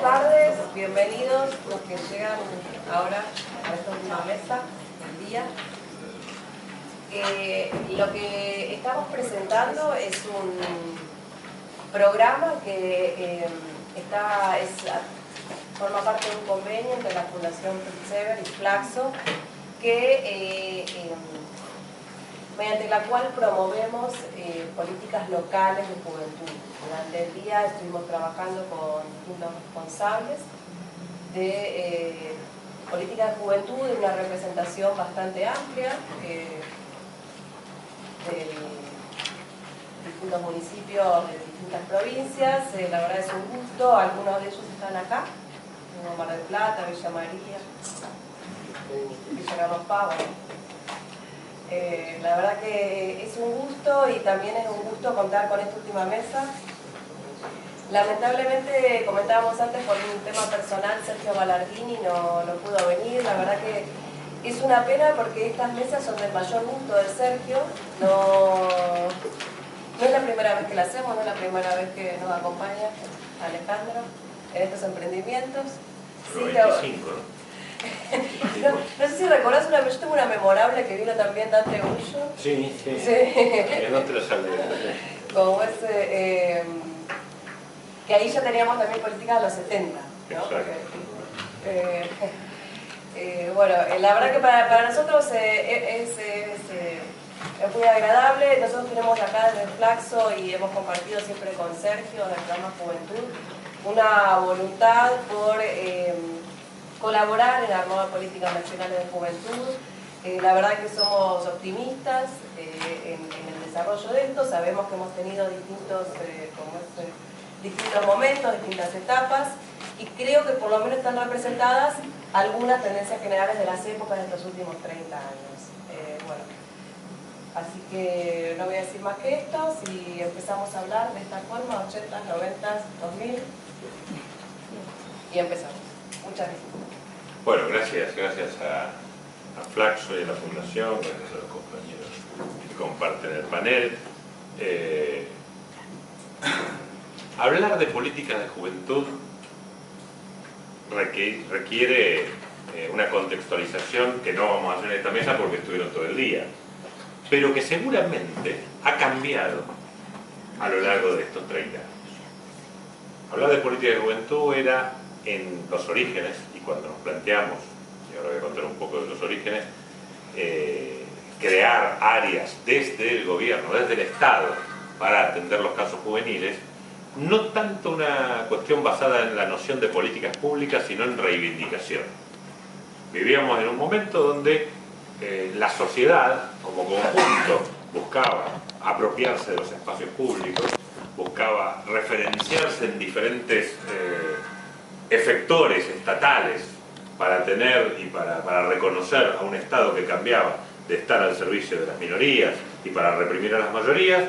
tardes, bienvenidos los que llegan ahora a esta última mesa del día. Lo que estamos presentando es un programa que forma parte de un convenio entre la Fundación Fritz Sever y Flaxo, mediante la cual promovemos políticas locales de juventud. Durante el día estuvimos trabajando con distintos responsables de políticas de juventud en una representación bastante amplia de distintos municipios de distintas provincias. La verdad es un gusto, algunos de ellos están acá, como Mar del Plata, Villa María, Villa Carlos Paz. La verdad que es un gusto y también es un gusto contar con esta última mesa. Lamentablemente, comentábamos antes, por un tema personal, Sergio Ballardini no pudo venir. La verdad que es una pena porque estas mesas son del mayor gusto de Sergio. No es la primera vez que la hacemos, no es la primera vez que nos acompaña Alejandro en estos emprendimientos. Sí, 95, ¿no? No sé si recordás yo tengo una memorable que vino también Dante Ullo. Sí. No te lo sabía. Como que ahí ya teníamos también políticas de los 70, ¿no? Bueno, la verdad que para nosotros es muy agradable. Nosotros tenemos acá desde Flaxo y hemos compartido siempre con Sergio del programa Juventud una voluntad por colaborar en la nueva política nacional de juventud. La verdad que somos optimistas en el desarrollo de esto. Sabemos que hemos tenido distintos momentos, distintas etapas, y creo que por lo menos están representadas algunas tendencias generales de las épocas de estos últimos 30 años. Bueno, así que no voy a decir más que esto. Si empezamos a hablar de esta forma, 80, 90, 2000, y empezamos. Muchas gracias. Bueno, gracias a Flaxo y a la Fundación, gracias a los compañeros que comparten el panel. Hablar de políticas de juventud requiere una contextualización que no vamos a hacer en esta mesa porque estuvieron todo el día, pero que seguramente ha cambiado a lo largo de estos 30 años. Hablar de política de juventud era en los orígenes, y cuando nos planteamos, y ahora voy a contar un poco de los orígenes, crear áreas desde el gobierno, desde el Estado, para atender los casos juveniles, no tanto una cuestión basada en la noción de políticas públicas, sino en reivindicación. Vivíamos en un momento donde la sociedad, como conjunto, buscaba apropiarse de los espacios públicos, buscaba referenciarse en diferentes efectores estatales para tener y para reconocer a un Estado que cambiaba de estar al servicio de las minorías y para reprimir a las mayorías,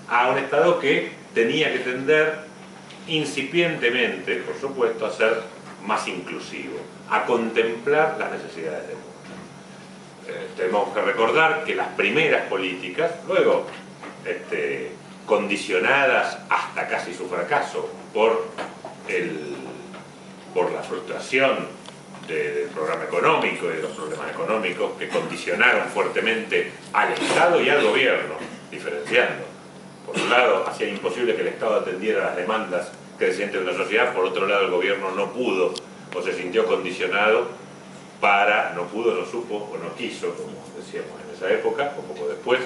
a un Estado que tenía que tender incipientemente, por supuesto, a ser más inclusivo, a contemplar las necesidades del mundo. Tenemos que recordar que las primeras políticas, luego condicionadas hasta casi su fracaso por la frustración del programa económico y de los problemas económicos que condicionaron fuertemente al Estado y al gobierno, diferenciando. Por un lado, hacía imposible que el Estado atendiera las demandas crecientes de una sociedad. Por otro lado, el gobierno no pudo o se sintió condicionado no pudo, no supo o no quiso, como decíamos en esa época, o poco después,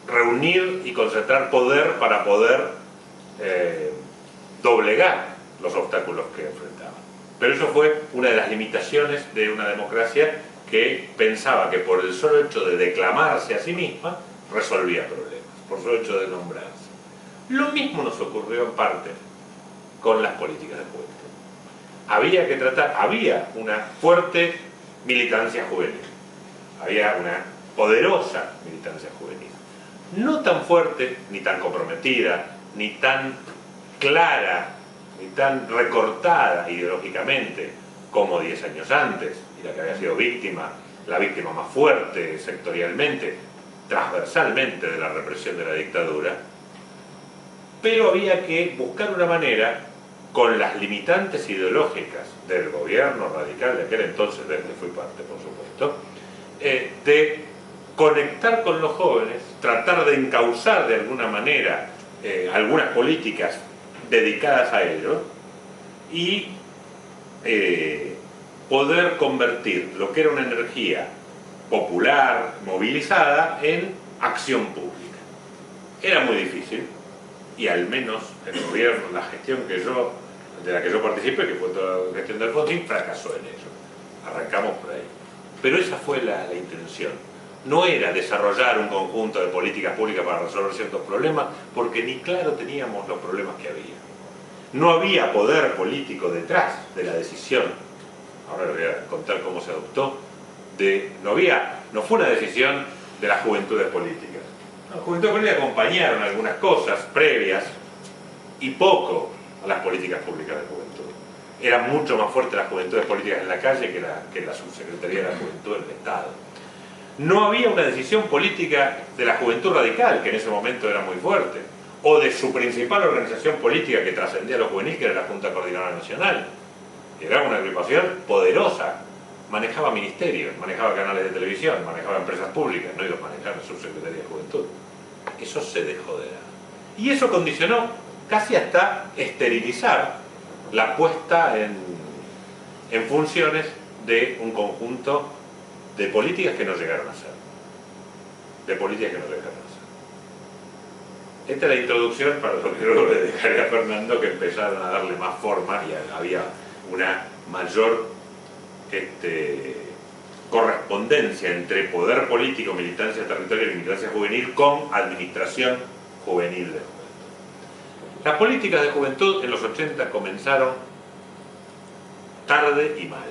reunir y concentrar poder para poder doblegar los obstáculos que enfrentaban. Pero eso fue una de las limitaciones de una democracia que pensaba que por el solo hecho de declamarse a sí misma resolvía problemas, por solo hecho de nombrarse. Lo mismo nos ocurrió en parte con las políticas de juventud. Había una fuerte militancia juvenil, había una poderosa militancia juvenil, no tan fuerte, ni tan comprometida, ni tan clara, ni tan recortada ideológicamente como 10 años antes, y la que había sido la víctima más fuerte sectorialmente, transversalmente de la represión de la dictadura, pero había que buscar una manera, con las limitantes ideológicas del gobierno radical de aquel entonces, del que fui parte, por supuesto, de conectar con los jóvenes, tratar de encauzar de alguna manera algunas políticas dedicadas a ellos y poder convertir lo que era una energía popular, movilizada, en acción pública. Era muy difícil, y al menos el gobierno, la gestión de la que yo participé, que fue toda la gestión de Alfonsín, fracasó en ello. Arrancamos por ahí. Pero esa fue la intención. No era desarrollar un conjunto de políticas públicas para resolver ciertos problemas, porque ni claro teníamos los problemas que había. No había poder político detrás de la decisión. Ahora les voy a contar cómo se adoptó. No fue una decisión de las juventudes políticas. Las juventudes políticas acompañaron algunas cosas previas y poco a las políticas públicas de juventud. Eran mucho más fuertes las juventudes políticas en la calle que la Subsecretaría de la Juventud del Estado. No había una decisión política de la Juventud Radical, que en ese momento era muy fuerte, o de su principal organización política que trascendía a lo juvenil, que era la Junta Coordinadora Nacional. Era una agrupación poderosa, manejaba ministerios, manejaba canales de televisión, manejaba empresas públicas, no iba a manejar la Subsecretaría de Juventud. Eso se dejó de lado. Y eso condicionó casi hasta esterilizar la puesta en funciones de un conjunto de políticas que no llegaron a ser. Esta es la introducción para lo que luego le dejaré a Fernando, que empezaron a darle más forma y había una mayor correspondencia entre poder político, militancia territorial y militancia juvenil con administración juvenil de juventud. Las políticas de juventud en los 80 comenzaron tarde y mal.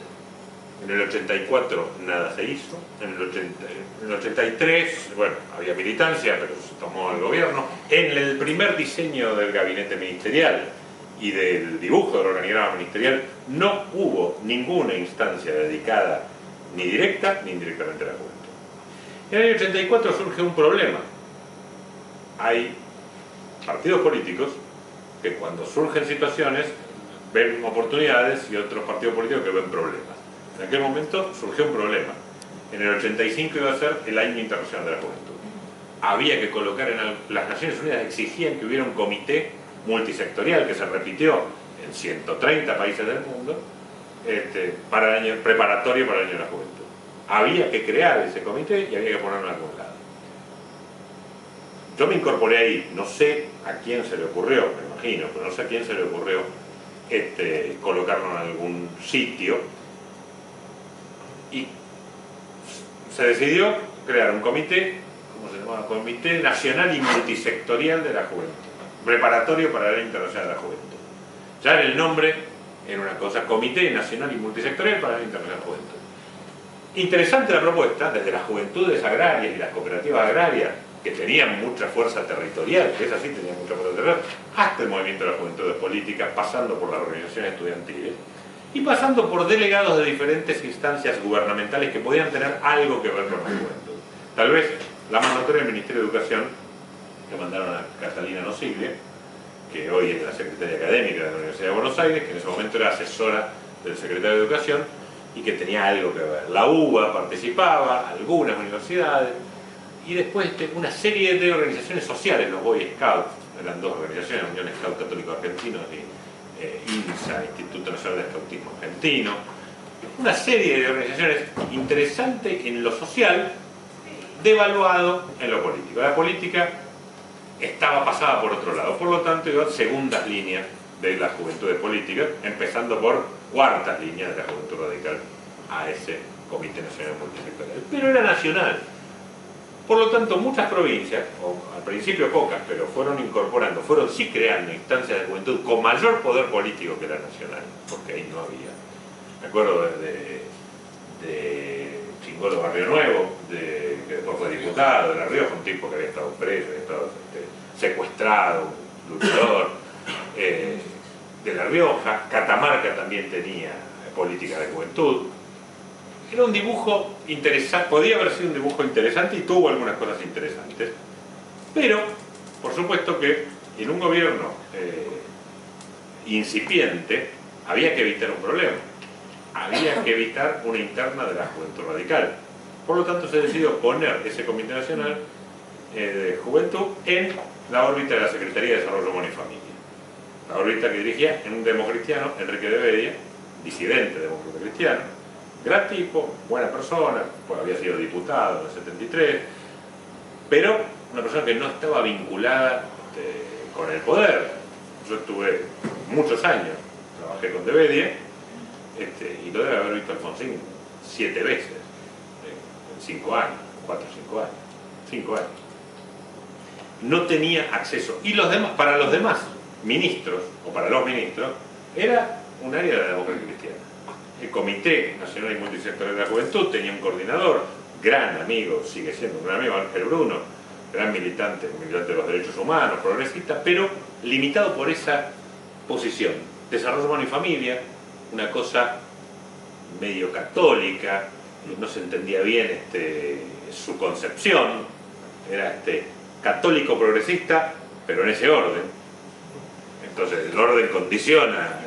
En el 84 nada se hizo, en el 83, bueno, había militancia, pero se tomó el gobierno. En el primer diseño del gabinete ministerial y del dibujo del organigrama ministerial no hubo ninguna instancia dedicada ni directa ni indirectamente a la juventud. En el 84 surge un problema. Hay partidos políticos que cuando surgen situaciones ven oportunidades y otros partidos políticos que ven problemas. En aquel momento surgió un problema. En el 85 iba a ser el Año Internacional de la Juventud. Había que colocar las Naciones Unidas exigían que hubiera un comité multisectorial que se repitió en 130 países del mundo para el año preparatorio para el Año de la Juventud. Había que crear ese comité y había que ponerlo en algún lado. Yo me incorporé ahí, no sé a quién se le ocurrió, me imagino, pero no sé a quién se le ocurrió colocarlo en algún sitio, y se decidió crear un comité, ¿cómo se llamaba? Comité Nacional y Multisectorial de la Juventud, preparatorio para el Año Internacional de la Juventud. Ya en el nombre era una cosa, Comité Nacional y Multisectorial para el Año Internacional de la Juventud. Interesante la propuesta, desde las juventudes agrarias y las cooperativas agrarias, que tenían mucha fuerza territorial, que esas sí tenían mucha fuerza territorial, hasta el movimiento de las juventudes políticas, pasando por las organizaciones estudiantiles, y pasando por delegados de diferentes instancias gubernamentales que podían tener algo que ver con la juventud. Tal vez la más notoria del Ministerio de Educación, que mandaron a Catalina Nosiglia, que hoy es la secretaria académica de la Universidad de Buenos Aires, que en ese momento era asesora del secretario de Educación, y que tenía algo que ver. La UBA participaba, algunas universidades, y después una serie de organizaciones sociales, los Boy Scouts, eran dos organizaciones, la Unión Scout Católico Argentino y INSA, Instituto Nacional de Scoutismo Argentino, una serie de organizaciones interesantes en lo social, devaluado en lo político. La política estaba pasada por otro lado, por lo tanto iban segundas líneas de las juventudes políticas, empezando por cuartas líneas de la juventud radical a ese Comité Nacional Multisectorial. Pero era nacional. Por lo tanto, muchas provincias, o al principio pocas, pero fueron incorporando, fueron sí creando instancias de juventud con mayor poder político que la nacional, porque ahí no había. Me acuerdo de Chingolo Barrio Nuevo, que después fue diputado de La Rioja, un tipo que había estado preso, había estado secuestrado, luchador, de La Rioja. Catamarca también tenía política de juventud. Era un dibujo interesante, podía haber sido un dibujo interesante y tuvo algunas cosas interesantes, pero por supuesto que en un gobierno incipiente había que evitar un problema. Había que evitar una interna de la Juventud Radical. Por lo tanto, se decidió poner ese Comité Nacional de Juventud en la órbita de la Secretaría de Desarrollo Humano y Familia. La órbita que dirigía en un democristiano, Enrique de Bedia, disidente demócrata cristiano, gran tipo, buena persona, pues había sido diputado en el 73, pero una persona que no estaba vinculada con el poder. Yo estuve muchos años, trabajé con de Bedia, y lo debe haber visto Alfonsín 7 veces, en 5 años, 4 o 5 años, 5 años. No tenía acceso. Y los demás, para los demás ministros, o para los ministros, era un área de la democracia cristiana. El Comité Nacional y Multisectorial de la Juventud tenía un coordinador, gran amigo, sigue siendo un gran amigo, Ángel Bruno, gran militante de los derechos humanos, progresista, pero limitado por esa posición. Desarrollo humano y familia, una cosa medio católica, no se entendía bien su concepción, era católico progresista, pero en ese orden. Entonces el orden condiciona,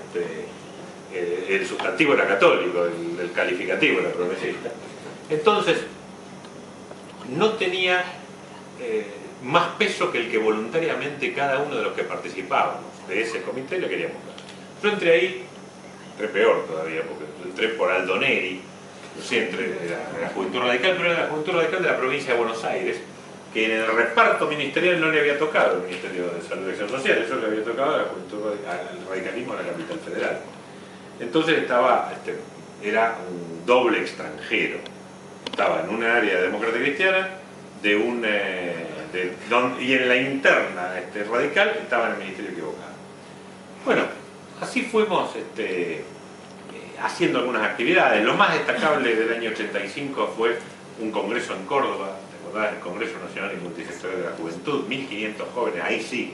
el sustantivo era católico, el calificativo era progresista. Entonces no tenía más peso que el que voluntariamente cada uno de los que participábamos de ese comité le queríamos dar. Yo entré ahí, entré peor todavía, porque entré por Aldoneri, yo sí entré de la Juventud Radical, pero era la Juventud Radical de la provincia de Buenos Aires, que en el reparto ministerial no le había tocado el Ministerio de Salud y Acción Social, eso le había tocado a la Juventud al radicalismo de la capital federal. Entonces era un doble extranjero, estaba en un área demócrata cristiana, y en la interna radical estaba en el ministerio equivocado. Bueno, así fuimos haciendo algunas actividades. Lo más destacable del año 85 fue un congreso en Córdoba, ¿te acordás? El Congreso Nacional y Multisectorial de la Juventud, 1500 jóvenes, ahí sí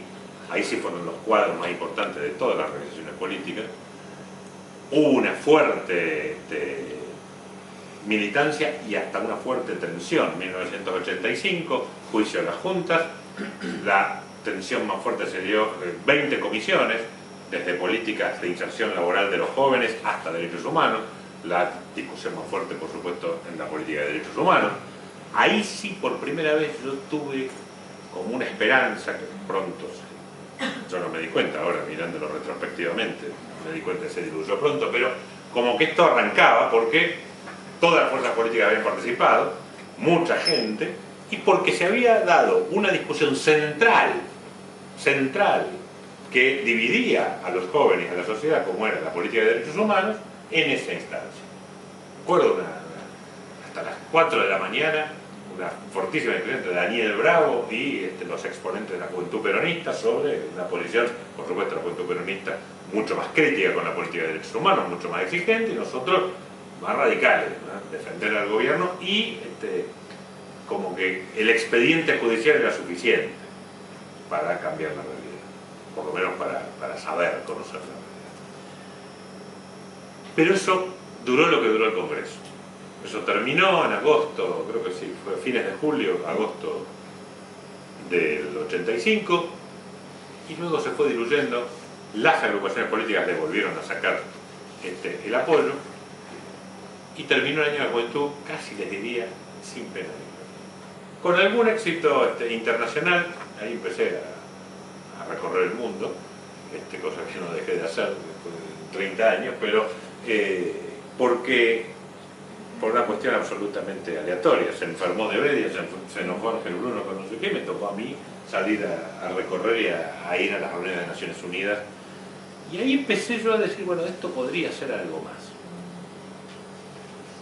fueron los cuadros más importantes de todas las organizaciones políticas. Hubo una fuerte militancia y hasta una fuerte tensión. En 1985, juicio de las juntas, la tensión más fuerte se dio 20 comisiones, desde políticas de inserción laboral de los jóvenes hasta derechos humanos, la discusión más fuerte, por supuesto, en la política de derechos humanos. Ahí sí, por primera vez, yo tuve como una esperanza que pronto, yo no me di cuenta ahora, mirándolo retrospectivamente, me di cuenta que se diluyó pronto, pero como que esto arrancaba porque todas las fuerzas políticas habían participado, mucha gente, y porque se había dado una discusión central, que dividía a los jóvenes, a la sociedad, como era la política de derechos humanos, en esa instancia. Recuerdo hasta las 4 de la mañana, una fortísima discusión entre Daniel Bravo y los exponentes de la juventud peronista sobre una posición, por supuesto, la juventud peronista mucho más crítica con la política de derechos humanos, mucho más exigente, y nosotros más radicales, ¿no? Defender al gobierno y como que el expediente judicial era suficiente para cambiar la realidad, por lo menos para saber, conocer la realidad. Pero eso duró lo que duró el Congreso. Eso terminó en agosto, creo que sí, fue fines de julio, agosto del 85, y luego se fue diluyendo, las agrupaciones políticas le volvieron a sacar el apoyo, y terminó el año de la juventud, casi les diría, sin pena ni gloria. Con algún éxito internacional, ahí empecé a recorrer el mundo, cosa que no dejé de hacer después de 30 años, pero porque por una cuestión absolutamente aleatoria, se enfermó de Bedia, se enojó Ángel Bruno con no sé qué, me tocó a mí salir a recorrer y a ir a las reuniones de Naciones Unidas, y ahí empecé yo a decir, bueno, esto podría ser algo más.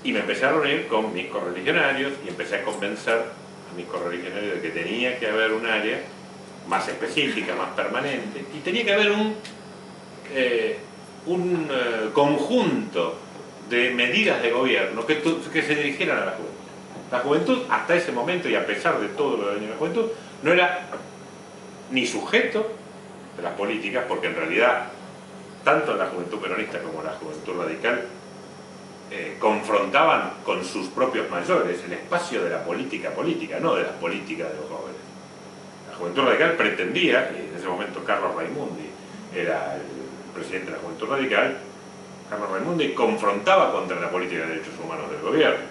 Y me empecé a reunir con mis correligionarios y empecé a convencer a mis correligionarios de que tenía que haber un área más específica, más permanente, y tenía que haber un conjunto de medidas de gobierno que se dirigieran a la juventud. La juventud, hasta ese momento, y a pesar de todo lo del año de la juventud, no era ni sujeto de las políticas, porque en realidad, tanto la juventud peronista como la juventud radical confrontaban con sus propios mayores el espacio de la política, no de las políticas de los jóvenes. La Juventud Radical pretendía, y en ese momento Carlos Raimundi era el presidente de la Juventud Radical, Carlos Raimundi confrontaba contra la política de derechos humanos del gobierno,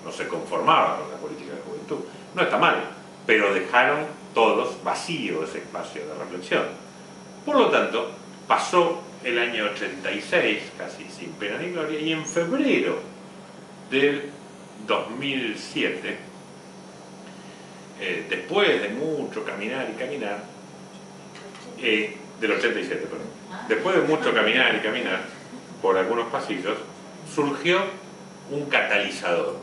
no se conformaba con la política de juventud. No está mal, pero dejaron todos vacío ese espacio de reflexión. Por lo tanto, pasó el año 86, casi sin pena ni gloria, y en febrero del 2007, después de mucho caminar y caminar, del 87, perdón, después de mucho caminar y caminar por algunos pasillos, surgió un catalizador.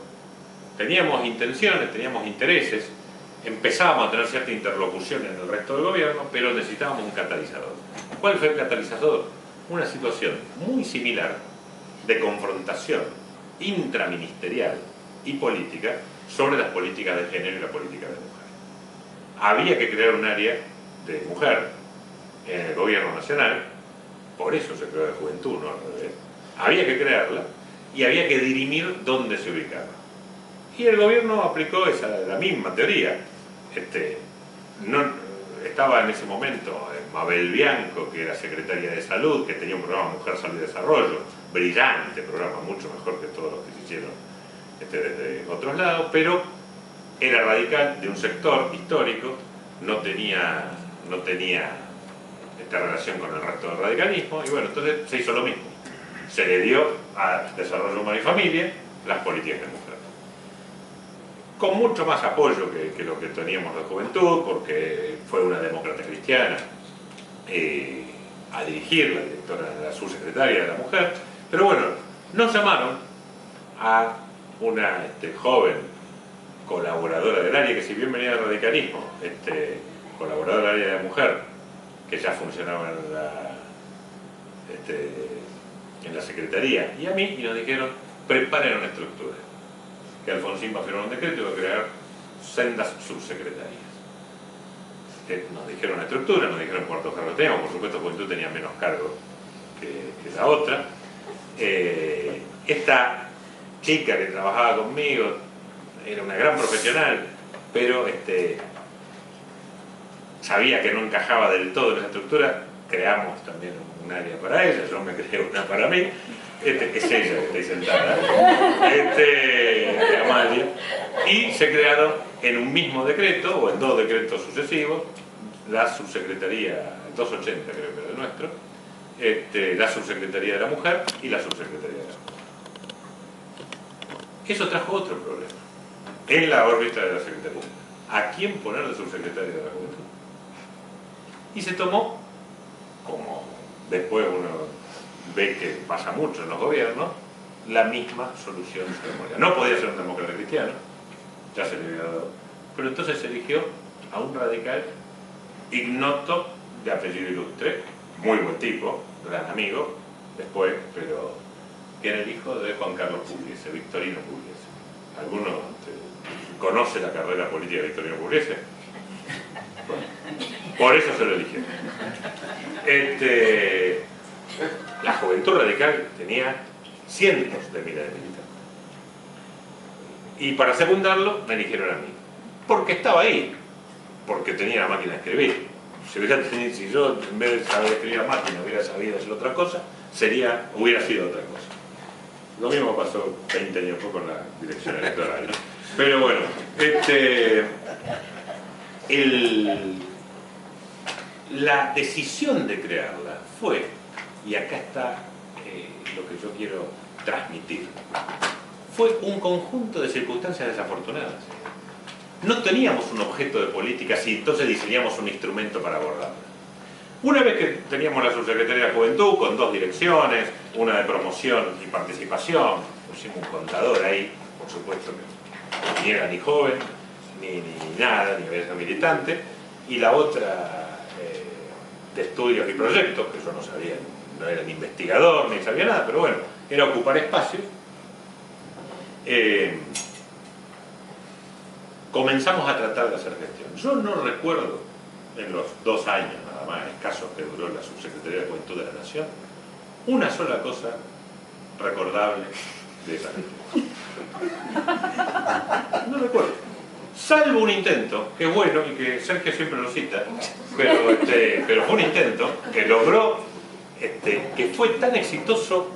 Teníamos intenciones, teníamos intereses, empezábamos a tener cierta interlocución en el resto del gobierno, pero necesitábamos un catalizador. ¿Cuál fue el catalizador? Una situación muy similar de confrontación intraministerial y política sobre las políticas de género y la política de mujer. Había que crear un área de mujer en el gobierno nacional, por eso se creó la juventud, no al revés. Había que crearla y había que dirimir dónde se ubicaba. Y el gobierno aplicó la misma teoría. Estaba en ese momento Mabel Bianco, que era secretaria de Salud, que tenía un programa Mujer, Salud y Desarrollo, brillante programa, mucho mejor que todos los que se hicieron desde otros lados, pero era radical de un sector histórico, no tenía esta relación con el resto del radicalismo, y bueno, entonces se hizo lo mismo. Se le dio a Desarrollo Humano y Familia las políticas de mujer. Con mucho más apoyo que lo que teníamos de juventud, porque fue una demócrata cristiana a dirigir, la directora, la subsecretaria de la mujer, pero bueno, nos llamaron a una joven colaboradora del área, que si bien venía del radicalismo, colaboradora del área de la mujer, que ya funcionaba en la secretaría, y a mí, y nos dijeron, preparen una estructura. Que Alfonsín va a firmar un decreto y va a crear sendas subsecretarías. Nos dijeron una estructura, nos dijeron cuántos cargos teníamos, por supuesto Juventud tenía menos cargos que la otra. Esta chica que trabajaba conmigo era una gran profesional, pero sabía que no encajaba del todo en esa estructura. Creamos también un área para ella, yo me creé una para mí. Es ella que está ahí sentada, Amalia, y se crearon en un mismo decreto, o en dos decretos sucesivos, la subsecretaría, 280 creo que era el nuestro, la subsecretaría de la mujer y la subsecretaría de la mujer. Eso trajo otro problema en la órbita de la Secretaría. ¿A quién poner de subsecretaria de la juventud? Y se tomó, como después uno ve que pasa mucho en los gobiernos, la misma solución ceremonial. No podía ser un demócrata cristiano, ya se le había dado, pero entonces se eligió a un radical ignoto de apellido ilustre, muy buen tipo, gran amigo, después, pero que era el hijo de Juan Carlos Pugliese, Victorino Pugliese. ¿Alguno conoce la carrera política de Victorino Pugliese? Bueno, por eso se lo eligieron. La Juventud Radical tenía cientos de miles de militantes. Y para secundarlo me eligieron a mí. Porque estaba ahí. Porque tenía la máquina de escribir. Si yo en vez de saber escribir a máquina hubiera sabido hacer otra cosa, hubiera sido otra cosa. Lo mismo pasó 20 años después con la dirección electoral, ¿no? Pero bueno, la decisión de crearla fue, y acá está lo que yo quiero transmitir, fue un conjunto de circunstancias desafortunadas. No teníamos un objeto de política, y entonces diseñamos un instrumento para abordarla. Una vez que teníamos la Subsecretaría de Juventud con dos direcciones, una de promoción y participación, pusimos un contador ahí, por supuesto que ni era ni joven, ni nada, ni había sido militante, y la otra de estudios y proyectos, que yo no sabía, no era ni investigador, ni sabía nada, pero bueno, era ocupar espacio. Comenzamos a tratar de hacer gestión. Yo no recuerdo, en los 2 años nada más escasos que duró la Subsecretaría de Juventud de la Nación, una sola cosa recordable de esa gestión. No recuerdo. salvo un intento, que es bueno y que Sergio siempre lo cita, pero fue un intento que logró, que fue tan exitoso.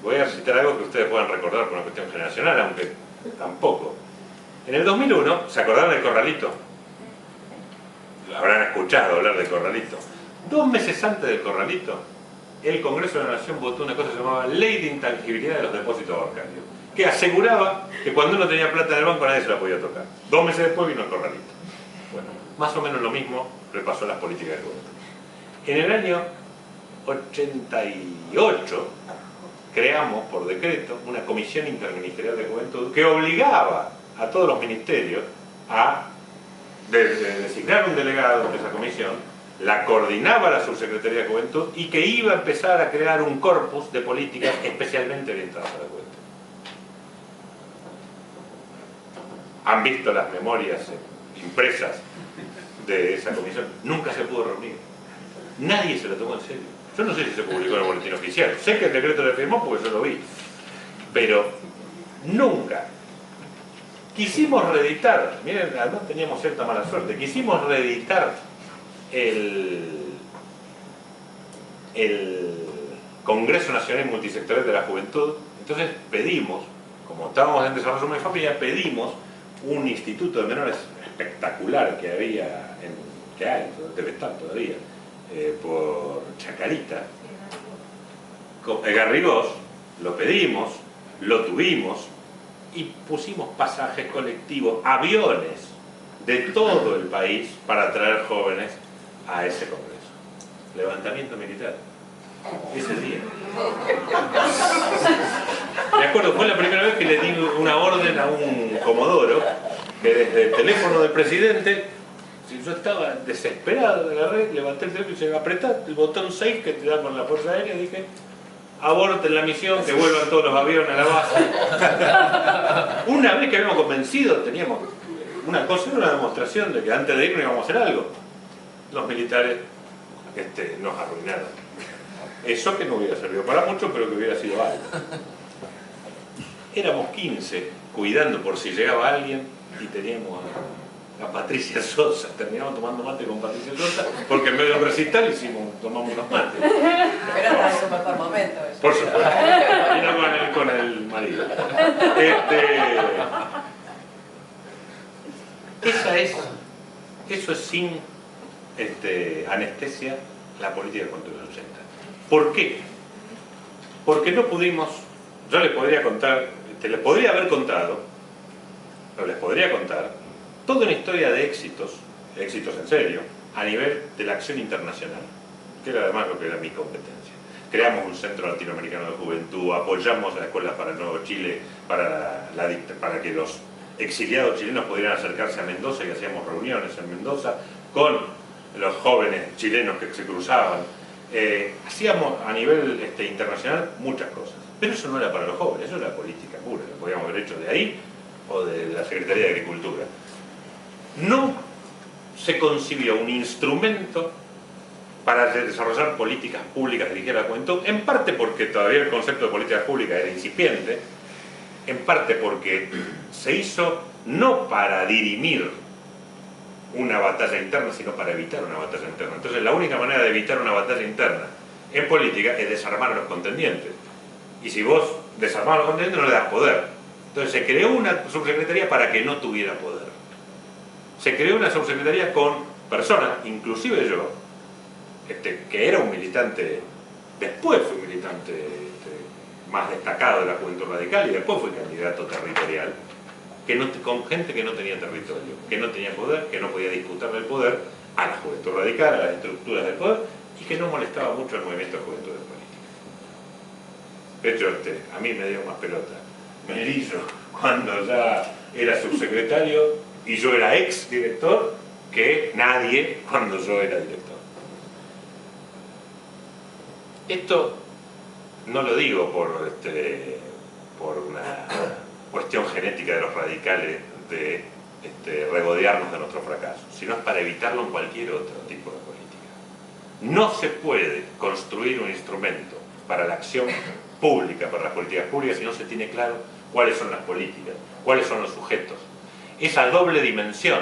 Voy a citar algo que ustedes puedan recordar por una cuestión generacional, aunque tampoco. En el 2001, ¿se acordaron del Corralito? Habrán escuchado hablar del Corralito. 2 meses antes del Corralito, el Congreso de la Nación votó una cosa que se llamaba Ley de Intangibilidad de los Depósitos Bancarios, que aseguraba que cuando uno tenía plata en el banco nadie se la podía tocar. 2 meses después vino el Corralito. Bueno, más o menos lo mismo le pasó a las políticas de juventud. En el año 88 creamos por decreto una comisión interministerial de juventud que obligaba a todos los ministerios a designar un delegado de esa comisión, la coordinaba la subsecretaría de juventud y que iba a empezar a crear un corpus de políticas especialmente orientadas a la juventud. Han visto las memorias impresas de esa comisión, nunca se pudo reunir, nadie se la tomó en serio. Yo no sé si se publicó en el boletín oficial, sé que el decreto le firmó porque yo lo vi, pero nunca. Quisimos reeditar, miren, además teníamos cierta mala suerte, quisimos reeditar el Congreso Nacional Multisectorial de la Juventud. Entonces pedimos, como estábamos en desarrollo de mi familia, pedimos un instituto de menores espectacular que había, que hay, debe estar todavía, por Chacarita, Garrigós, lo pedimos, lo tuvimos y pusimos pasajes colectivos, aviones de todo el país para traer jóvenes a ese congreso. Levantamiento militar. Ese día. Me acuerdo, fue la primera vez que le di una orden a un comodoro que desde el teléfono del presidente, si yo estaba desesperado, agarré, levanté el teléfono y dije, apretá el botón 6 que te da con la Fuerza Aérea, dije, aborten la misión, que vuelvan todos los aviones a la base. Una vez que habíamos convencido, teníamos una cosa, era una demostración de que antes de irnos íbamos a hacer algo. Los militares nos arruinaron. Eso que no hubiera servido para mucho, pero que hubiera sido algo. Éramos 15 cuidando por si llegaba alguien y teníamos a Patricia Sosa, terminamos tomando mate con Patricia Sosa porque en medio del recital tomamos unos mates. Pero está en su mejor momento. Eso. Por supuesto. Y no con el marido. Eso es sin anestesia la política contra los 80. ¿Por qué? Porque no pudimos, yo les podría contar, les podría haber contado, pero les podría contar toda una historia de éxitos en serio, a nivel de la acción internacional, que era además lo que era mi competencia. Creamos un centro latinoamericano de juventud, apoyamos la Escuela para el Nuevo Chile, para que los exiliados chilenos pudieran acercarse a Mendoza y hacíamos reuniones en Mendoza con los jóvenes chilenos que se cruzaban. Hacíamos a nivel internacional muchas cosas, pero eso no era para los jóvenes, eso era política pura, lo podíamos haber hecho de ahí o de la Secretaría de Agricultura. No se concibió un instrumento para desarrollar políticas públicas dirigidas a la juventud, en parte porque todavía el concepto de políticas públicas era incipiente, en parte porque se hizo no para dirimir una batalla interna, sino para evitar una batalla interna. Entonces la única manera de evitar una batalla interna en política es desarmar a los contendientes. Y si vos desarmás a los contendientes no le das poder. Entonces se creó una subsecretaría para que no tuviera poder. Se creó una subsecretaría con personas, inclusive yo, que era un militante, después fui militante más destacado de la Juventud Radical y después fui candidato territorial, con gente que no tenía territorio, que no tenía poder, que no podía disputarle el poder a la Juventud Radical, a las estructuras del poder, y que no molestaba mucho al movimiento de juventud política. De hecho, a mí me dio más pelota Melillo cuando ya era subsecretario y yo era ex director que nadie cuando yo era director. Esto no lo digo por una cuestión genética de los radicales de regodearnos de nuestro fracaso, sino es para evitarlo en cualquier otro tipo de política. No se puede construir un instrumento para la acción pública, para las políticas públicas, si no se tiene claro cuáles son las políticas, cuáles son los sujetos. esa doble dimensión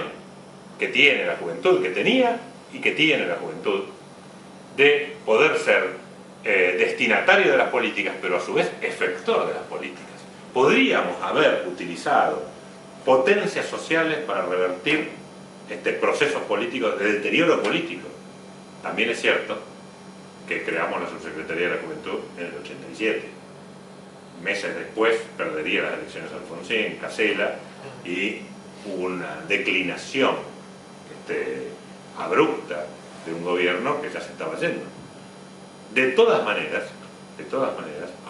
que tiene la juventud, que tenía y que tiene la juventud, de poder ser destinatario de las políticas, pero a su vez efector de las políticas. Podríamos haber utilizado potencias sociales para revertir procesos políticos de deterioro político. También es cierto que creamos la Subsecretaría de la Juventud en el 87. Meses después perdería las elecciones Alfonsín, Casella, y hubo una declinación abrupta de un gobierno que ya se estaba yendo. De todas maneras,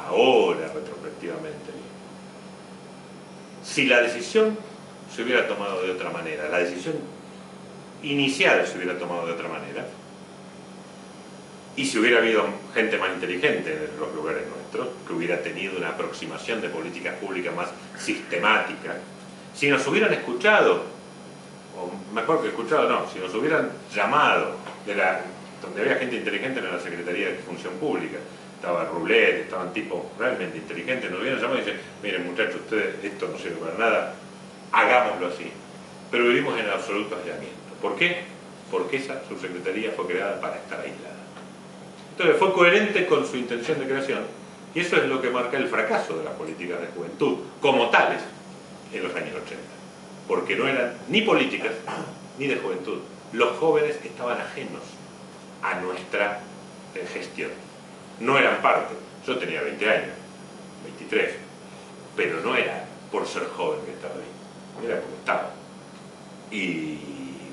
ahora retrospectivamente, si la decisión se hubiera tomado de otra manera, la decisión inicial se hubiera tomado de otra manera, y si hubiera habido gente más inteligente en los lugares nuestros, que hubiera tenido una aproximación de políticas públicas más sistemática, si nos hubieran escuchado, o mejor que escuchado no, si nos hubieran llamado donde había gente inteligente en la Secretaría de Función Pública, estaba Rublet, estaban tipos realmente inteligentes, nos hubieran llamado y dicen, miren muchachos, ustedes esto no sirve para nada, hagámoslo así. Pero vivimos en absoluto aislamiento. ¿Por qué? Porque esa subsecretaría fue creada para estar aislada. Entonces fue coherente con su intención de creación, y eso es lo que marca el fracaso de las políticas de juventud como tales en los años 80, porque no eran ni políticas ni de juventud. Los jóvenes estaban ajenos a nuestra gestión, no eran parte. Yo tenía 20 años, 23, pero no era por ser joven que estaba ahí, era porque estaba. Y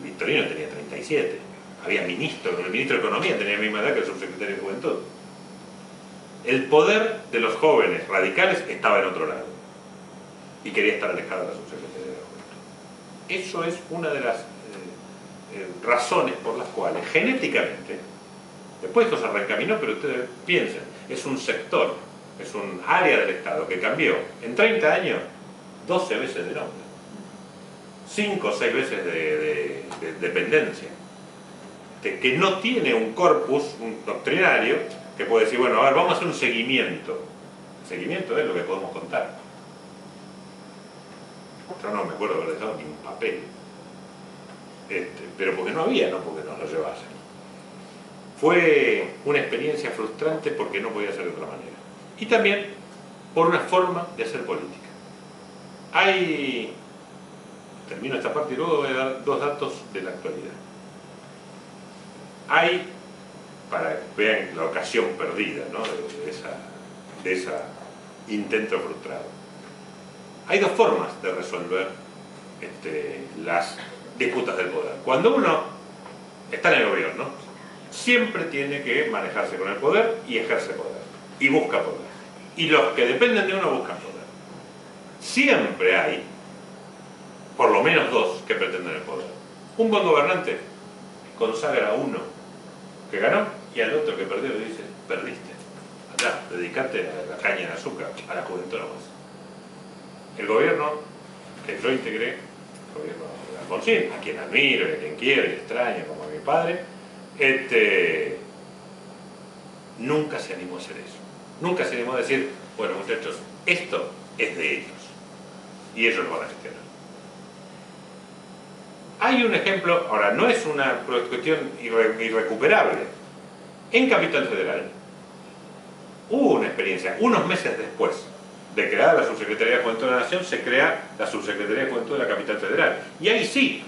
Victorino tenía 37, había ministro, el ministro de Economía tenía la misma edad que el subsecretario de Juventud. El poder de los jóvenes radicales estaba en otro lado y quería estar alejado de la subsecretaría de Juventud. Eso es una de las razones por las cuales genéticamente, después esto se reencaminó, pero ustedes piensen, es un sector, es un área del Estado que cambió en 30 años 12 veces de nombre, 5 o 6 veces de dependencia, que no tiene un corpus, un doctrinario, que puede decir, bueno, a ver, vamos a hacer un seguimiento. El seguimiento es lo que podemos contar. Yo no me acuerdo haber dejado ni un papel. Pero porque no había, no porque nos lo llevasen. Fue una experiencia frustrante porque no podía ser de otra manera. Y también por una forma de hacer política. Termino esta parte y luego voy a dar 2 datos de la actualidad. Para que vean la ocasión perdida, ¿no? de ese intento frustrado. Hay 2 formas de resolver las disputas del poder. Cuando uno está en el gobierno, siempre tiene que manejarse con el poder y ejerce poder. Y busca poder. Y los que dependen de uno buscan poder. Siempre hay, por lo menos 2 que pretenden el poder. Un buen gobernante consagra a uno que ganó y al otro que perdió le dice, perdiste. Allá, dedicate a la caña de azúcar, a la juventud nomás. El gobierno que yo integré, el gobierno de Alfonsín, a quien admiro y a quien quiero y extraño como a mi padre, nunca se animó a hacer eso. Nunca se animó a decir, bueno muchachos, esto es de ellos y ellos lo van a gestionar. Hay un ejemplo, ahora no es una cuestión irrecuperable. En Capital Federal hubo una experiencia, unos meses después de crear la Subsecretaría de Juventud de la Nación, se crea la Subsecretaría de Juventud de la Capital Federal. Y ahí sí,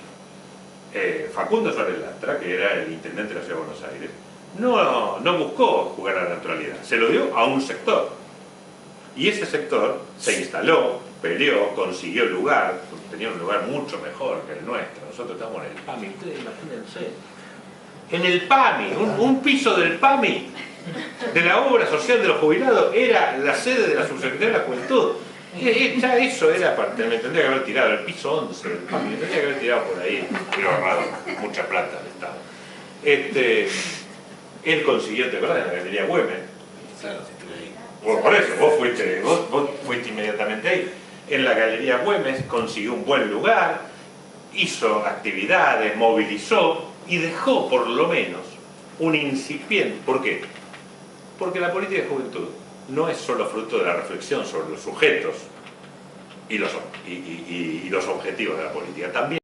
Facundo Suárez Lastra, que era el intendente de la Ciudad de Buenos Aires, no buscó jugar a la neutralidad, se lo dio a un sector. Y ese sector se instaló, peleó, consiguió el lugar, tenía un lugar mucho mejor que el nuestro. Nosotros estamos en el PAMI, ustedes imagínense. En el PAMI, un piso del PAMI, de la obra social de los jubilados, era la sede de la Subsecretaría de la Juventud. Ya eso era, me tendría que haber tirado, el piso 11 del PAMI, me tendría que haber tirado por ahí, pero ahorrado mucha plata al Estado. Él consiguió, ¿te acuerdas? En la Galería Güemes. Claro, si estuve ahí. Por eso, vos fuiste inmediatamente ahí. En la Galería Güemes consiguió un buen lugar, hizo actividades, movilizó y dejó por lo menos un incipiente. ¿Por qué? Porque la política de juventud no es solo fruto de la reflexión sobre los sujetos y los objetivos de la política. También